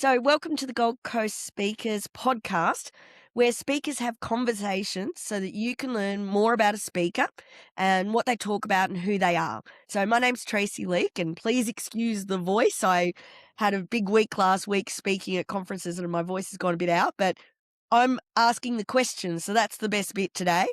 So, welcome to the Gold Coast Speakers podcast, where speakers have conversations so that you can learn more about a speaker and what they talk about and who they are. So, my name's Tracey Leake, and please excuse the voice. I had a big week last week speaking at conferences, and my voice has gone a bit out, but I'm asking the questions, so that's the best bit today.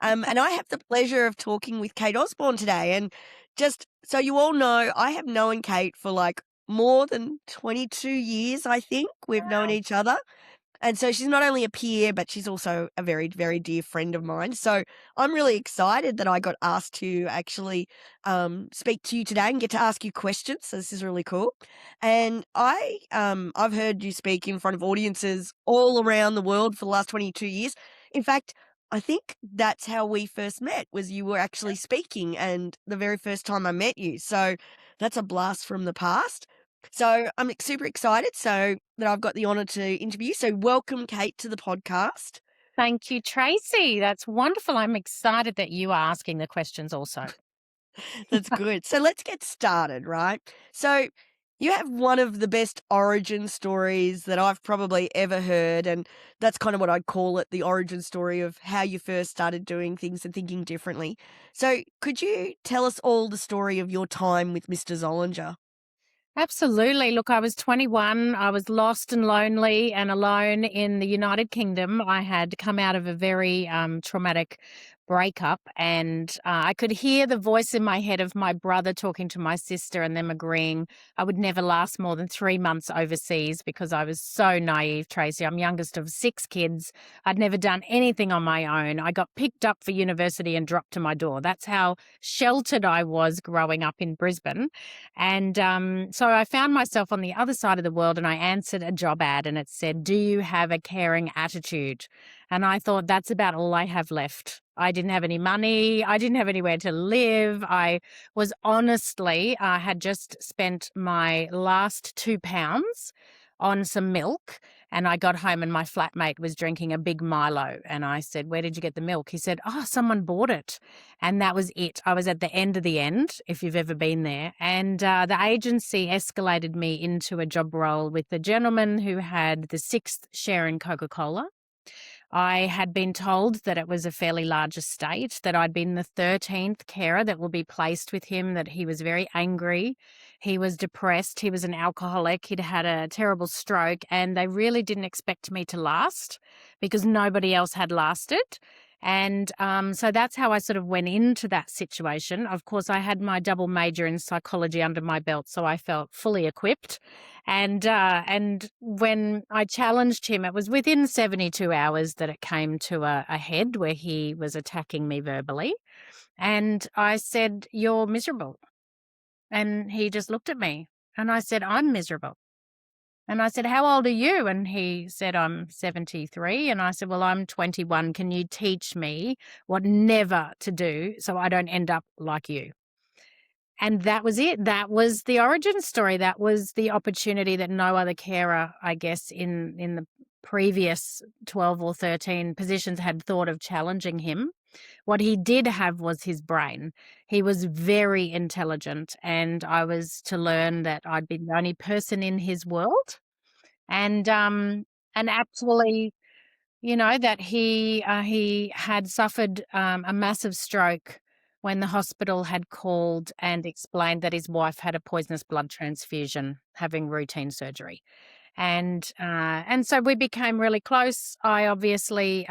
And I have the pleasure of talking with Kate Osborne today. And just so you all know, I have known Kate for like more than 22 years, I think. We've known Wow. each other. And so she's not only a peer, but she's also a very, very dear friend of mine. So I'm really excited that I got asked to actually speak to you today and get to ask you questions. So this is really cool. And I've heard you speak in front of audiences all around the world for the last 22 years. In fact, I think that's how we first met was you were actually speaking and the very first time I met you. So that's a blast from the past. So I'm super excited that I've got the honor to interview. So welcome, Kate, to the podcast. Thank you, Tracy. That's wonderful. I'm excited that you are asking the questions also. That's good. So let's get started, right? So you have one of the best origin stories that I've probably ever heard. And that's kind of what I'd call it, the origin story of how you first started doing things and thinking differently. So could you tell us all the story of your time with Mr. Zollinger? Absolutely. Look, I was 21. I was lost and lonely and alone in the United Kingdom. I had come out of a very traumatic breakup, and I could hear the voice in my head of my brother talking to my sister and them agreeing I would never last more than 3 months overseas because I was so naive, Tracy. I'm youngest of 6 kids. I'd never done anything on my own. I got picked up for university and dropped to my door. That's how sheltered I was growing up in Brisbane. And so I found myself on the other side of the world and I answered a job ad and it said, "Do you have a caring attitude?" And I thought, that's about all I have left. I didn't have any money. I didn't have anywhere to live. I was honestly, had just spent my last £2 on some milk. And I got home and my flatmate was drinking a big Milo. And I said, "Where did you get the milk?" He said, "Oh, someone bought it." And that was it. I was at the end of the end, if you've ever been there. And the agency escalated me into a job role with the gentleman who had the sixth share in Coca Cola. I had been told that it was a fairly large estate, that I'd been the 13th carer that will be placed with him, that he was very angry. He was depressed. He was an alcoholic. He'd had a terrible stroke, and they really didn't expect me to last because nobody else had lasted. And so that's how I sort of went into that situation. Of course, I had my double major in psychology under my belt, so I felt fully equipped. And when I challenged him, it was within 72 hours that it came to a head where he was attacking me verbally. And I said, "You're miserable." And he just looked at me and I said, "I'm miserable." And I said, "How old are you?" And he said, "I'm 73." And I said, "Well, I'm 21. Can you teach me what never to do so I don't end up like you?" And that was it. That was the origin story. That was the opportunity that no other carer, I guess, in the previous 12 or 13 positions had thought of challenging him. What he did have was his brain. He was very intelligent, and I was to learn that I'd be the only person in his world. And actually, that he had suffered a massive stroke when the hospital had called and explained that his wife had a poisonous blood transfusion, having routine surgery. And so we became really close. I obviously,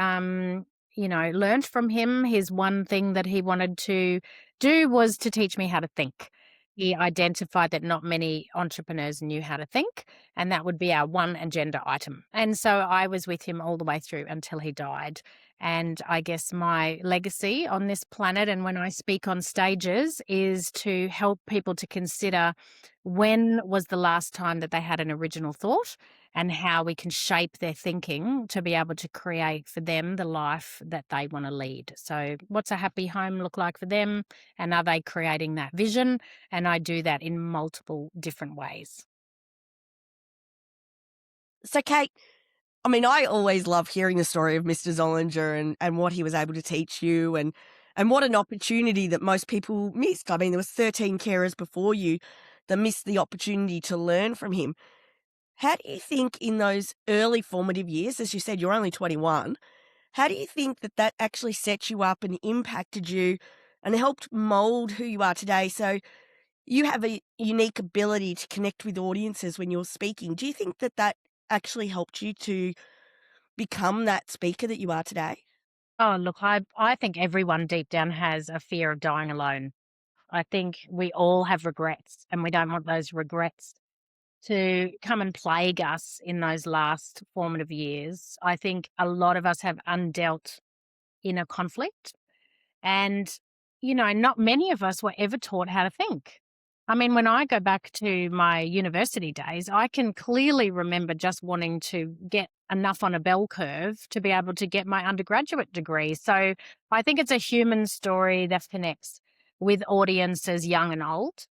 learned from him. His one thing that he wanted to do was to teach me how to think. He identified that not many entrepreneurs knew how to think, and that would be our one agenda item. And so I was with him all the way through until he died. And I guess my legacy on this planet and when I speak on stages is to help people to consider when was the last time that they had an original thought and how we can shape their thinking to be able to create for them the life that they want to lead. So, what's a happy home look like for them? And are they creating that vision? And I do that in multiple different ways. So, Kate, I mean, I always love hearing the story of Mr. Zollinger and what he was able to teach you and what an opportunity that most people missed. I mean, there was 13 carers before you that missed the opportunity to learn from him. How do you think in those early formative years, as you said, you're only 21, how do you think that that actually set you up and impacted you and helped mold who you are today? So you have a unique ability to connect with audiences when you're speaking. Do you think that that actually helped you to become that speaker that you are today? Oh, look, I think everyone deep down has a fear of dying alone. I think we all have regrets, and we don't want those regrets to come and plague us in those last formative years. I think a lot of us have undealt inner conflict. And, not many of us were ever taught how to think. I mean, when I go back to my university days, I can clearly remember just wanting to get enough on a bell curve to be able to get my undergraduate degree. So I think it's a human story that connects with audiences young and old.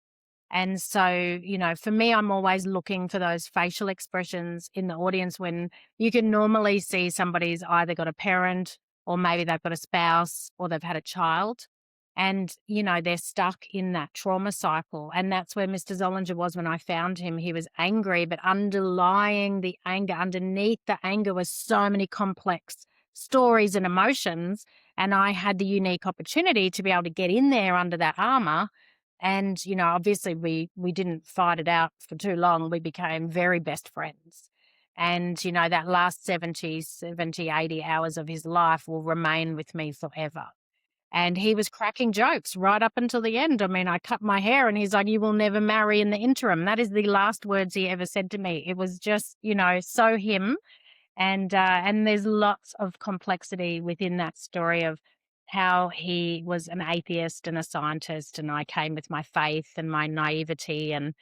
And so, for me, I'm always looking for those facial expressions in the audience when you can normally see somebody's either got a parent or maybe they've got a spouse or they've had a child. And, they're stuck in that trauma cycle. And that's where Mr. Zollinger was when I found him. He was angry, but underlying the anger, underneath the anger, was so many complex stories and emotions. And I had the unique opportunity to be able to get in there under that armor and, obviously we didn't fight it out for too long. We became very best friends. And, that last 80 hours of his life will remain with me forever. And he was cracking jokes right up until the end. I mean, I cut my hair and he's like, "You will never marry in the interim." That is the last words he ever said to me. It was just, so him. And there's lots of complexity within that story of how he was an atheist and a scientist, and I came with my faith and my naivety. And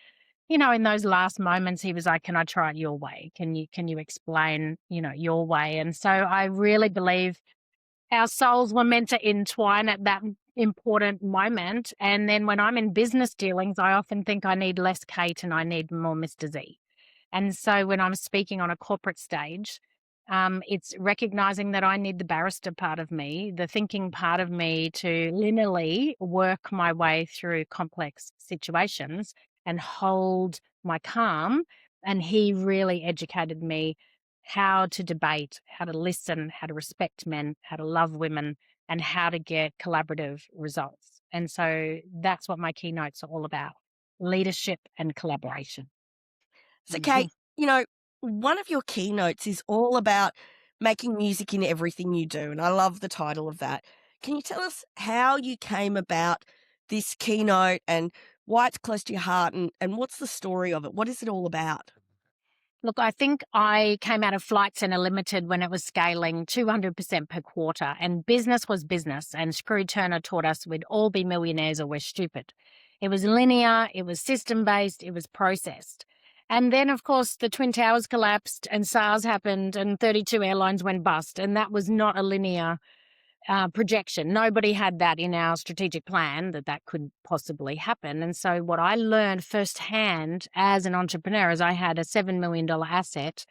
in those last moments, he was like, "Can I try it your way? Can you explain, your way?" And so I really believe our souls were meant to entwine at that important moment. And then when I'm in business dealings, I often think I need less Kate and I need more Mr. Z. And so when I'm speaking on a corporate stage, it's recognizing that I need the barrister part of me, the thinking part of me to linearly work my way through complex situations and hold my calm. And he really educated me how to debate, how to listen, how to respect men, how to love women, and how to get collaborative results. And so that's what my keynotes are all about: leadership and collaboration. So, Kate, Mhm. you know, one of your keynotes is all about making music in everything you do. And I love the title of that. Can you tell us how you came about this keynote and why it's close to your heart and what's the story of it? What is it all about? Look, I think I came out of Flight Centre Limited when it was scaling 200% per quarter, and business was business. And Screw Turner taught us we'd all be millionaires or we're stupid. It was linear, it was system based, it was processed. And then, of course, the Twin Towers collapsed and SARS happened and 32 airlines went bust. And that was not a linear projection. Nobody had that in our strategic plan that could possibly happen. And so, what I learned firsthand as an entrepreneur is I had a $7 million asset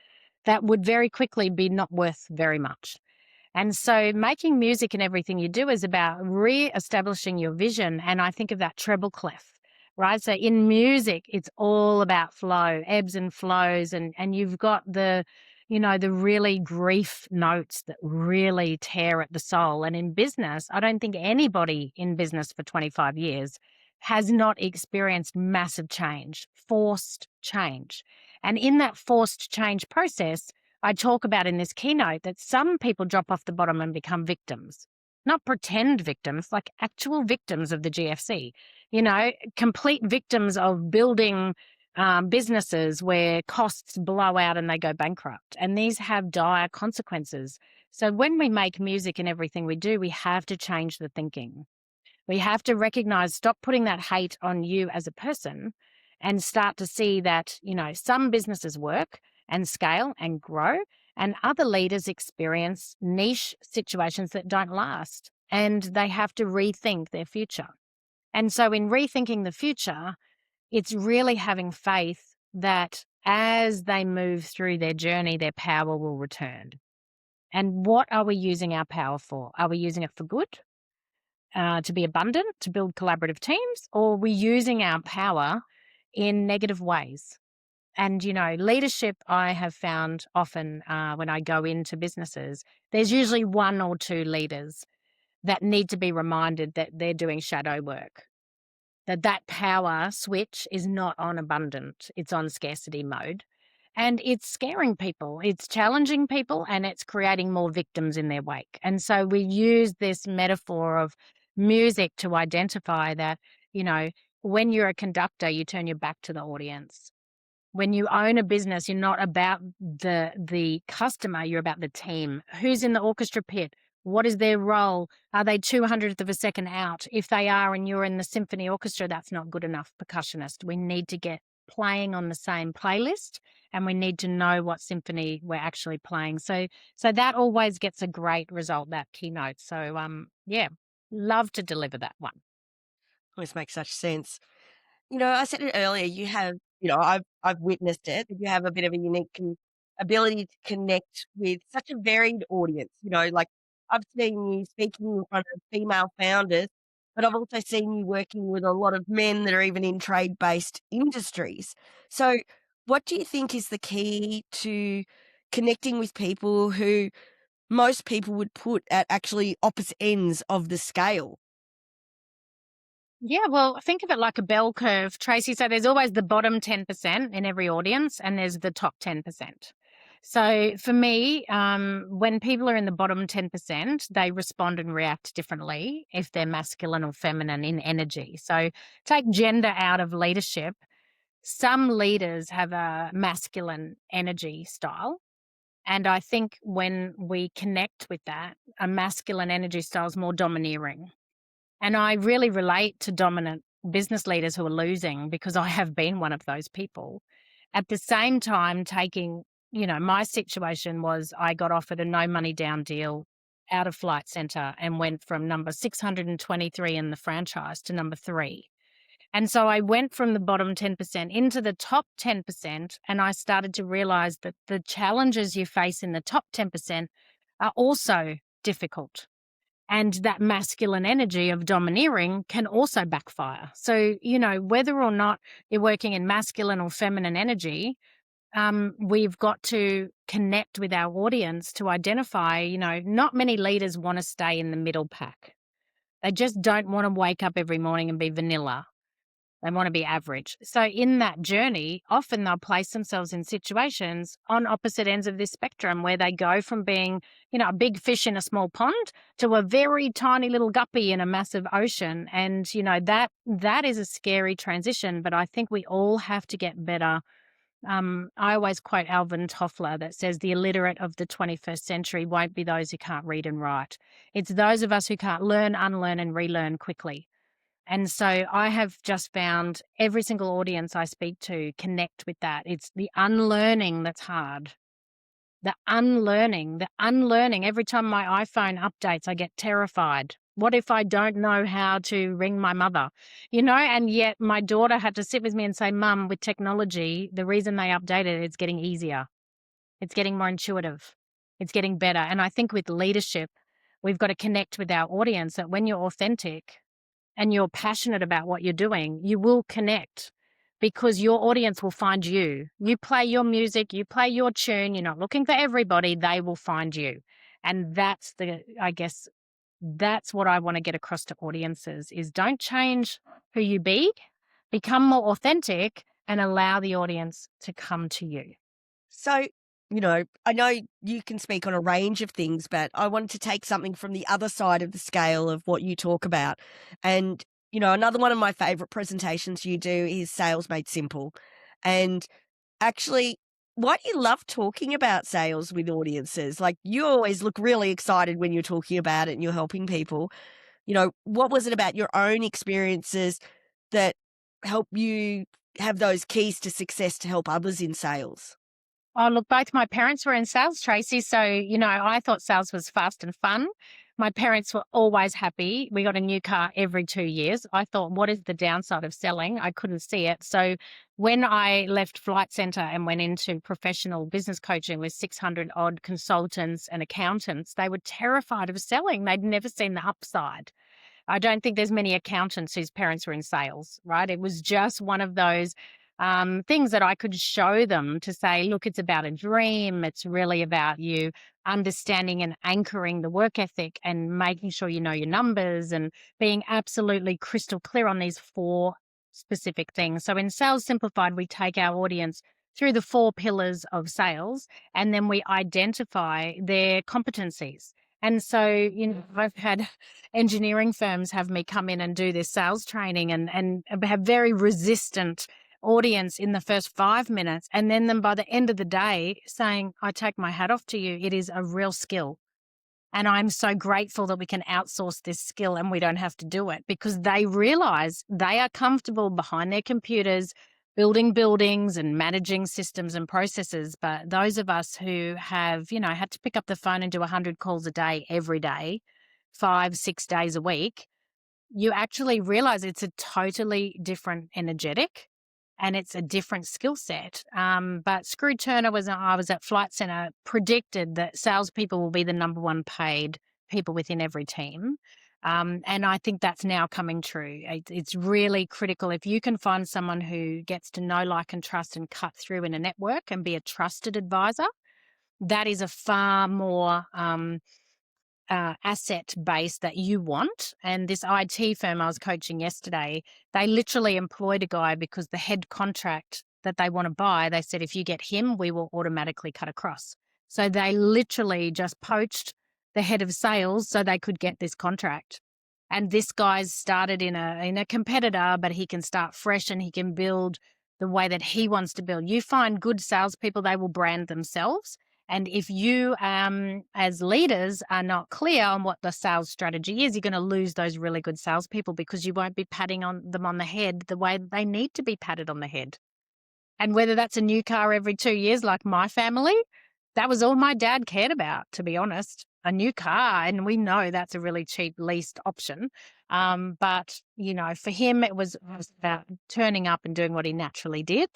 that would very quickly be not worth very much. And so making music and everything you do is about re-establishing your vision. And I think of that treble clef, right? So in music, it's all about flow, ebbs and flows. And you've got the really grief notes that really tear at the soul. And in business, I don't think anybody in business for 25 years has not experienced massive change, forced change. And in that forced change process, I talk about in this keynote that some people drop off the bottom and become victims, not pretend victims, like actual victims of the GFC, complete victims of building businesses where costs blow out and they go bankrupt. And these have dire consequences. So when we make music and everything we do, we have to change the thinking. We have to recognize, stop putting that hate on you as a person and start to see that, some businesses work and scale and grow, and other leaders experience niche situations that don't last, and they have to rethink their future. And so, in rethinking the future, it's really having faith that as they move through their journey, their power will return. And what are we using our power for? Are we using it for good? To be abundant, to build collaborative teams, or are we using our power in negative ways? And, leadership, I have found often when I go into businesses, there's usually one or two leaders that need to be reminded that they're doing shadow work, that power switch is not on abundant, it's on scarcity mode. And it's scaring people, it's challenging people, and it's creating more victims in their wake. And so we use this metaphor of music to identify that, you know, when you're a conductor, you turn your back to the audience. When you own a business, you're not about the customer, you're about the team. Who's in the orchestra pit? What is their role? Are they 200th of a second out? If they are and you're in the symphony orchestra, that's not good enough, percussionist. We need to get playing on the same playlist, and we need to know what symphony we're actually playing. So that always gets a great result, that keynote. So yeah, love to deliver that one. Always makes such sense. I said it earlier, you have I've witnessed it, that you have a bit of a unique ability to connect with such a varied audience, like, I've seen you speaking in front of female founders, but I've also seen you working with a lot of men that are even in trade-based industries. So, what do you think is the key to connecting with people who most people would put at actually opposite ends of the scale? Yeah, well, think of it like a bell curve, Tracy. So there's always the bottom 10% in every audience, and there's the top 10%. So for me, when people are in the bottom 10%, they respond and react differently if they're masculine or feminine in energy. So take gender out of leadership. Some leaders have a masculine energy style. And I think when we connect with that, a masculine energy style is more domineering. And I really relate to dominant business leaders who are losing because I have been one of those people. At the same time, my situation was I got offered a no money down deal out of Flight Centre and went from number 623 in the franchise to number 3. And so I went from the bottom 10% into the top 10%, and I started to realize that the challenges you face in the top 10% are also difficult, and that masculine energy of domineering can also backfire. So, whether or not you're working in masculine or feminine energy, we've got to connect with our audience to identify, not many leaders want to stay in the middle pack. They just don't want to wake up every morning and be vanilla. They want to be average. So in that journey, often they'll place themselves in situations on opposite ends of this spectrum where they go from being, a big fish in a small pond to a very tiny little guppy in a massive ocean. And, that is a scary transition, but I think we all have to get better. I always quote Alvin Toffler that says the illiterate of the 21st century won't be those who can't read and write. It's those of us who can't learn, unlearn, and relearn quickly. And so I have just found every single audience I speak to connect with that. It's the unlearning that's hard. The unlearning, the unlearning. Every time my iPhone updates, I get terrified. What if I don't know how to ring my mother? And yet my daughter had to sit with me and say, Mum, with technology, the reason they updated it's getting easier. It's getting more intuitive. It's getting better. And I think with leadership, we've got to connect with our audience that when you're authentic, and you're passionate about what you're doing, you will connect because your audience will find you. You play your music, you play your tune, you're not looking for everybody, they will find you. And I guess that's what I want to get across to audiences is don't change who you be, become more authentic and allow the audience to come to you. So, I know you can speak on a range of things, but I wanted to take something from the other side of the scale of what you talk about. And, another one of my favorite presentations you do is Sales Made Simple. And actually, why do you love talking about sales with audiences? Like, you always look really excited when you're talking about it and you're helping people. What was it about your own experiences that help you have those keys to success to help others in sales? Oh, look, both my parents were in sales, Tracy. So, I thought sales was fast and fun. My parents were always happy. We got a new car every 2 years. I thought, what is the downside of selling? I couldn't see it. So, when I left Flight Centre and went into professional business coaching with 600 odd consultants and accountants, they were terrified of selling. They'd never seen the upside. I don't think there's many accountants whose parents were in sales, right? It was just one of those. things that I could show them to say, look, it's about a dream. It's really about you understanding and anchoring the work ethic and making sure you know your numbers and being absolutely crystal clear on these four specific things. So in Sales Simplified, we take our audience through the four pillars of sales, and then we identify their competencies. And so, I've had engineering firms have me come in and do this sales training and have very resistant audience in the first 5 minutes. And then by the end of the day saying, I take my hat off to you. It is a real skill. And I'm so grateful that we can outsource this skill and we don't have to do it, because they realize they are comfortable behind their computers, building buildings and managing systems and processes. But those of us who have, had to pick up the phone and do 100 calls a day, every day, 5, 6 days a week, you actually realize it's a totally different energetic and it's a different skill set. But Screw Turner I was at Flight Centre, predicted that salespeople will be the number one paid people within every team. And I think that's now coming true. It's really critical. If you can find someone who gets to know, like, and trust and cut through in a network and be a trusted advisor, that is a far more asset base that you want. And this IT firm I was coaching yesterday, they literally employed a guy because the head contract that they want to buy, they said, if you get him, we will automatically cut across. So they literally just poached the head of sales so they could get this contract. And this guy's started in a competitor, but he can start fresh and he can build the way that he wants to build. You find good salespeople, they will brand themselves. And if you, as leaders, are not clear on what the sales strategy is, you're going to lose those really good salespeople because you won't be patting them on the head the way they need to be patted on the head. And whether that's a new car every 2 years, like my family, that was all my dad cared about, to be honest, a new car. And we know that's a really cheap leased option. But, for him, it was about turning up and doing what he naturally did.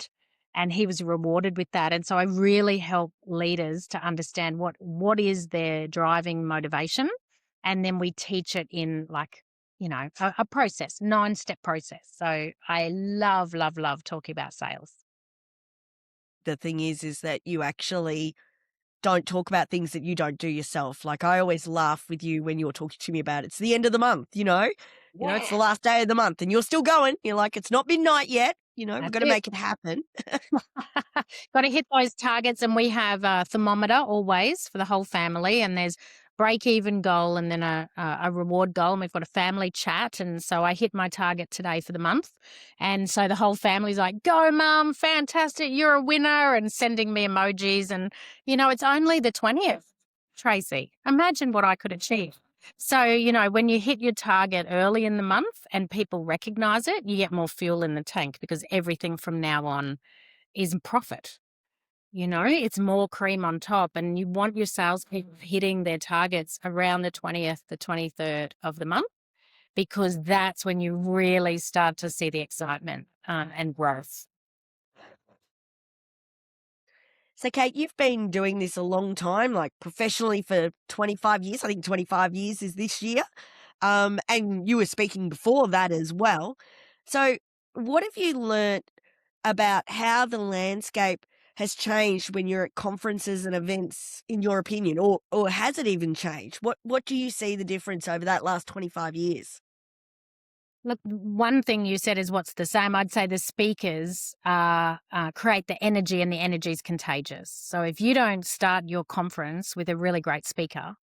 And he was rewarded with that. And so I really help leaders to understand what is their driving motivation. And then we teach it in a process, 9-step process. So I love, love, love talking about sales. The thing is that you actually don't talk about things that you don't do yourself. Like, I always laugh with you when you're talking to me about it's the end of the month, it's the last day of the month and you're still going. You're like, it's not midnight yet. We've That's got to it. make it happen. Got to hit those targets, and we have a thermometer always for the whole family, and there's break-even goal and then a reward goal, and we've got a family chat, and so I hit my target today for the month, and so the whole family's like, go Mum, fantastic, you're a winner, and sending me emojis, and it's only the 20th, Tracey. Imagine what I could achieve. So, when you hit your target early in the month and people recognize it, you get more fuel in the tank because everything from now on is profit. It's more cream on top, and you want your salespeople hitting their targets around the 20th, the 23rd of the month, because that's when you really start to see the excitement and growth. So, Kate, you've been doing this a long time, like professionally for 25 years. I think 25 years is this year. And you were speaking before that as well. So, what have you learnt about how the landscape has changed when you're at conferences and events, in your opinion, or has it even changed? What do you see the difference over that last 25 years? Look, one thing you said is what's the same. I'd say the speakers create the energy, and the energy is contagious. So if you don't start your conference with a really great speaker,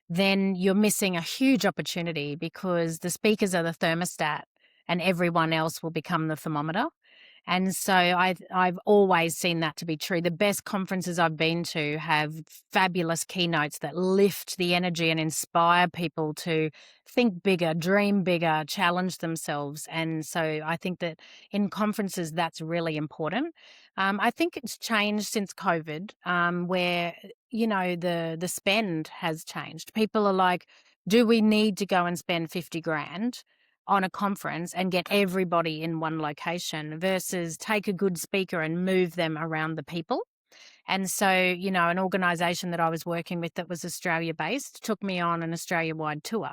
then you're missing a huge opportunity, because the speakers are the thermostat and everyone else will become the thermometer. And so I've always seen that to be true. The best conferences I've been to have fabulous keynotes that lift the energy and inspire people to think bigger, dream bigger, challenge themselves. And so I think that in conferences, that's really important. I think it's changed since COVID, where the spend has changed. People are like, do we need to go and spend 50 grand on a conference and get everybody in one location, versus take a good speaker and move them around the people? And so, an organisation that I was working with that was Australia based took me on an Australia wide tour.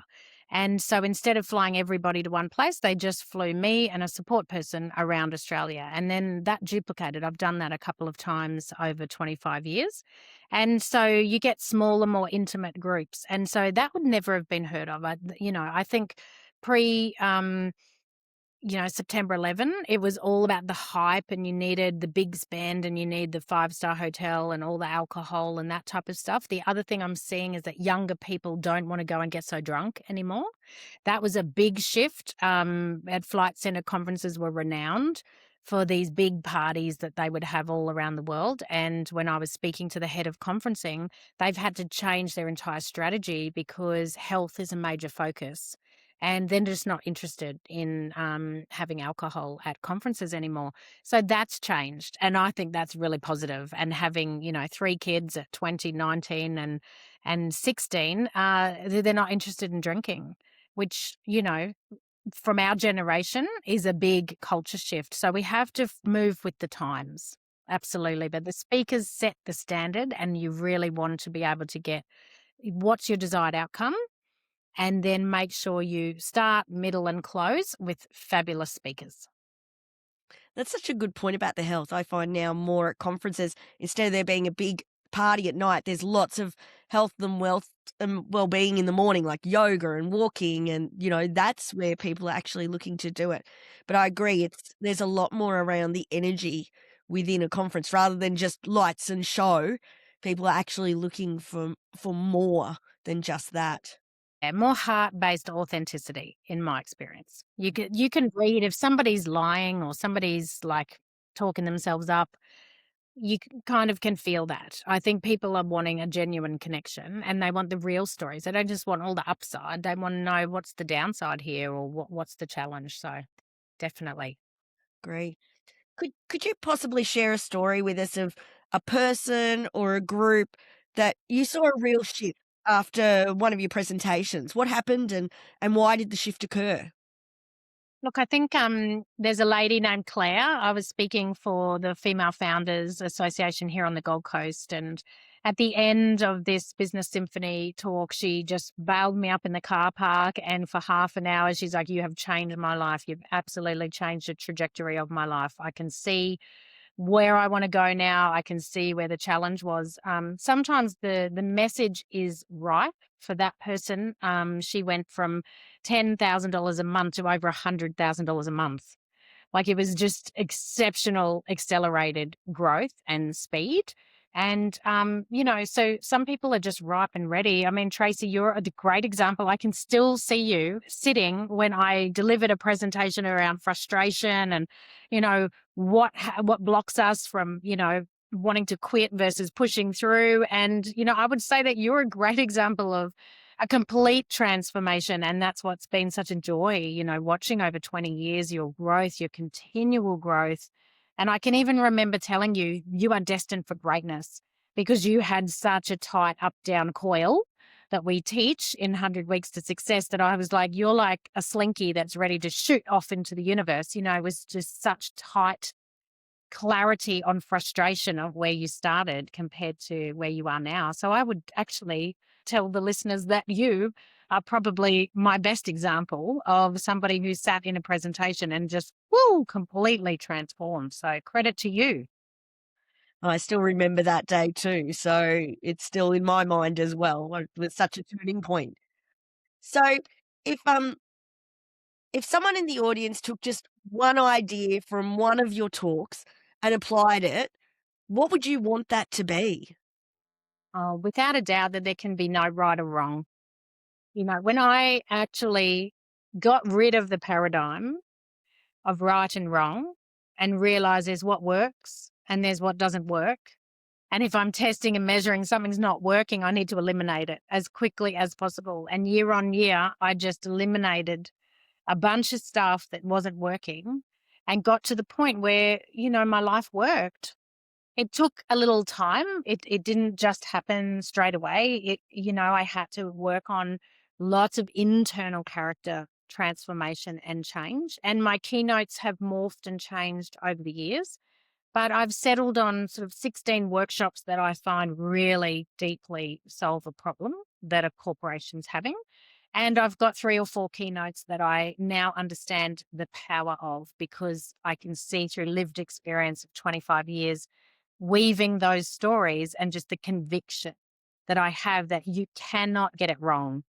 And so instead of flying everybody to one place, they just flew me and a support person around Australia. And then that duplicated. I've done that a couple of times over 25 years. And so you get smaller, more intimate groups. And so that would never have been heard of. I think pre September 11, it was all about the hype and you needed the big spend and you need the five-star hotel and all the alcohol and that type of stuff. The other thing I'm seeing is that younger people don't want to go and get so drunk anymore. That was a big shift. At Flight Centre, conferences were renowned for these big parties that they would have all around the world. And when I was speaking to the head of conferencing, they've had to change their entire strategy because health is a major focus. And they're just not interested in having alcohol at conferences anymore. So that's changed. And I think that's really positive. And having, three kids at 20, 19 and 16, they're not interested in drinking, which, from our generation is a big culture shift. So we have to move with the times. Absolutely. But the speakers set the standard and you really want to be able to get what's your desired outcome and then make sure you start, middle, and close with fabulous speakers. That's such a good point about the health. I find now more at conferences, instead of there being a big party at night, there's lots of health and wealth and well-being in the morning, like yoga and walking, and that's where people are actually looking to do it. But I agree, there's a lot more around the energy within a conference rather than just lights and show. People are actually looking for more than just that. Yeah, more heart-based authenticity, in my experience. You can read if somebody's lying or somebody's like talking themselves up. Kind of can feel that. I think people are wanting a genuine connection and they want the real stories. They don't just want all the upside. They want to know what's the downside here or what's the challenge. So definitely. Agree. Could you possibly share a story with us of a person or a group that you saw a real shift after one of your presentations? What happened and why did the shift occur? Look, I think there's a lady named Claire. I was speaking for the Female Founders Association here on the Gold Coast. And at the end of this Business Symphony talk, she just bailed me up in the car park. And for half an hour, she's like, "You have changed my life. You've absolutely changed the trajectory of my life. I can see where I want to go now. I can see where the challenge was." Sometimes the message is right for that person. She went from $10,000 a month to over $100,000 a month. Like it was just exceptional, accelerated growth and speed. And, so some people are just ripe and ready. I mean, Tracey, you're a great example. I can still see you sitting when I delivered a presentation around frustration and, what blocks us from, wanting to quit versus pushing through. And, I would say that you're a great example of a complete transformation. And that's what's been such a joy, watching over 20 years, your growth, your continual growth. And I can even remember telling you, you are destined for greatness because you had such a tight up down coil that we teach in 100 Weeks to Success that I was like, you're like a slinky that's ready to shoot off into the universe. It was just such tight clarity on frustration of where you started compared to where you are now. So I would actually tell the listeners that you are probably my best example of somebody who sat in a presentation and just completely transformed. So credit to you. I still remember that day too, so it's still in my mind as well. Like, it was such a turning point. So, if if someone in the audience took just one idea from one of your talks and applied it, what would you want that to be? Without a doubt that there can be no right or wrong. When I actually got rid of the paradigm of right and wrong and realize there's what works and there's what doesn't work. And if I'm testing and measuring something's not working, I need to eliminate it as quickly as possible. And year on year, I just eliminated a bunch of stuff that wasn't working and got to the point where, my life worked. It took a little time. It didn't just happen straight away. I had to work on lots of internal character transformation and change. And my keynotes have morphed and changed over the years. But I've settled on sort of 16 workshops that I find really deeply solve a problem that a corporation's having. And I've got 3 or 4 keynotes that I now understand the power of, because I can see through lived experience of 25 years weaving those stories, and just the conviction that I have that you cannot get it wrong.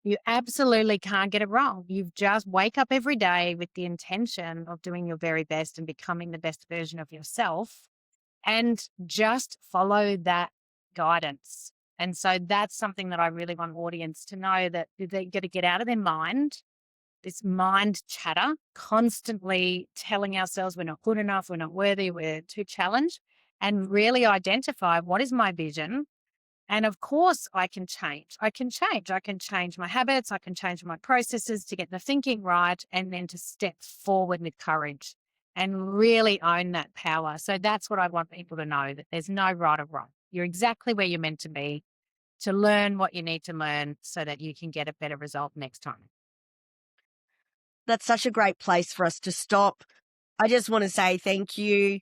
You absolutely can't get it wrong. You just wake up every day with the intention of doing your very best and becoming the best version of yourself, and just follow that guidance. And so that's something that I really want audience to know, that they got to get out of their mind, this mind chatter, constantly telling ourselves we're not good enough, we're not worthy, we're too challenged, and really identify what is my vision. And of course, I can change. I can change. I can change my habits. I can change my processes to get the thinking right, and then to step forward with courage and really own that power. So that's what I want people to know, that there's no right or wrong. You're exactly where you're meant to be, to learn what you need to learn so that you can get a better result next time. That's such a great place for us to stop. I just want to say thank you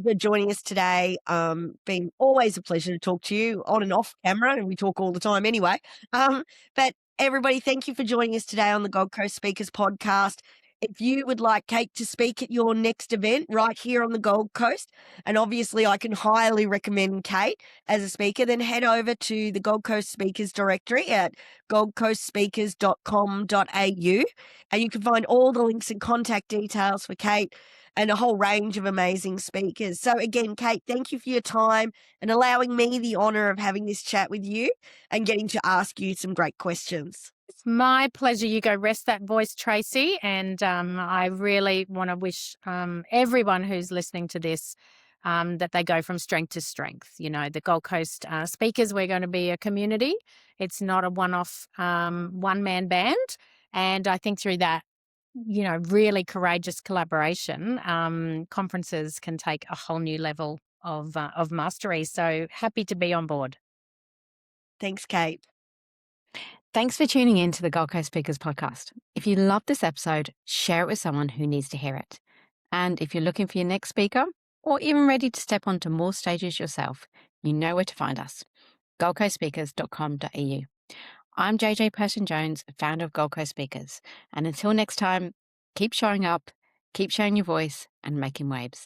for joining us today. Been always a pleasure to talk to you on and off camera, and we talk all the time anyway. But everybody, thank you for joining us today on the Gold Coast Speakers Podcast. If you would like Kate to speak at your next event right here on the Gold Coast, and obviously I can highly recommend Kate as a speaker, then head over to the Gold Coast Speakers Directory at goldcoastspeakers.com.au, and you can find all the links and contact details for Kate and a whole range of amazing speakers. So again, Kate, thank you for your time and allowing me the honour of having this chat with you and getting to ask you some great questions. It's my pleasure. You go rest that voice, Tracey. And I really want to wish everyone who's listening to this that they go from strength to strength. You know, the Gold Coast speakers, we're going to be a community. It's not a one-off one-man band. And I think through that, you know, really courageous collaboration, conferences can take a whole new level of mastery. So happy to be on board. Thanks, Kate. Thanks for tuning in to the Gold Coast Speakers Podcast. If you loved this episode, share it with someone who needs to hear it. And if you're looking for your next speaker, or even ready to step onto more stages yourself, you know where to find us. goldcoastspeakers.com.au. I'm JJ Person-Jones, founder of Gold Coast Speakers. And until next time, keep showing up, keep showing your voice, and making waves.